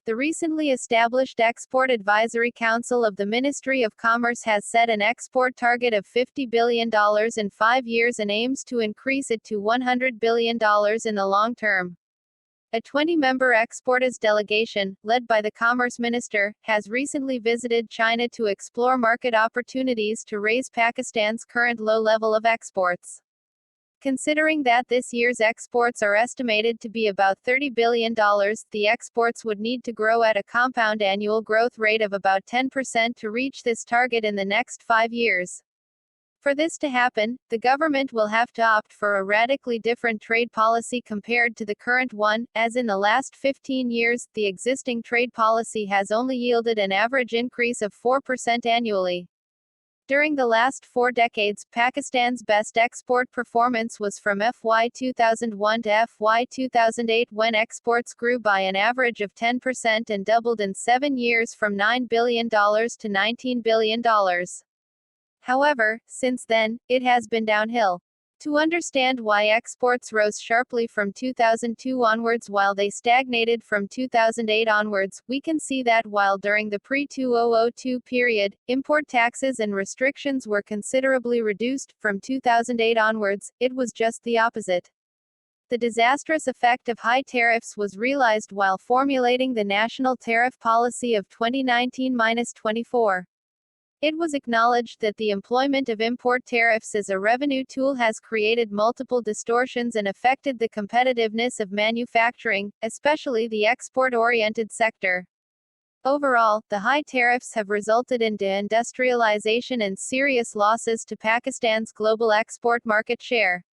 The recently established Export Advisory Council of the Ministry of Commerce has set an export target of $50 billion in 5 years and aims to increase it to $100 billion in the long term. A 20-member exporters delegation, led by the Commerce Minister, has recently visited China to explore market opportunities to raise Pakistan's current low level of exports. Considering that this year's exports are estimated to be about $30 billion, the exports would need to grow at a compound annual growth rate of about 10% to reach this target in the next 5 years. For this to happen, the government will have to opt for a radically different trade policy compared to the current one, as in the last 15 years, the existing trade policy has only yielded an average increase of 4% annually. During the last 4 decades, Pakistan's best export performance was from FY 2001 to FY 2008, when exports grew by an average of 10% and doubled in 7 years from $9 billion to $19 billion. However, since then, it has been downhill. To understand why exports rose sharply from 2002 onwards while they stagnated from 2008 onwards, we can see that while during the pre-2002 period, import taxes and restrictions were considerably reduced, from 2008 onwards, it was just the opposite. The disastrous effect of high tariffs was realized while formulating the national tariff policy of 2019-24. It was acknowledged that the employment of import tariffs as a revenue tool has created multiple distortions and affected the competitiveness of manufacturing, especially the export-oriented sector. Overall, the high tariffs have resulted in deindustrialization and serious losses to Pakistan's global export market share.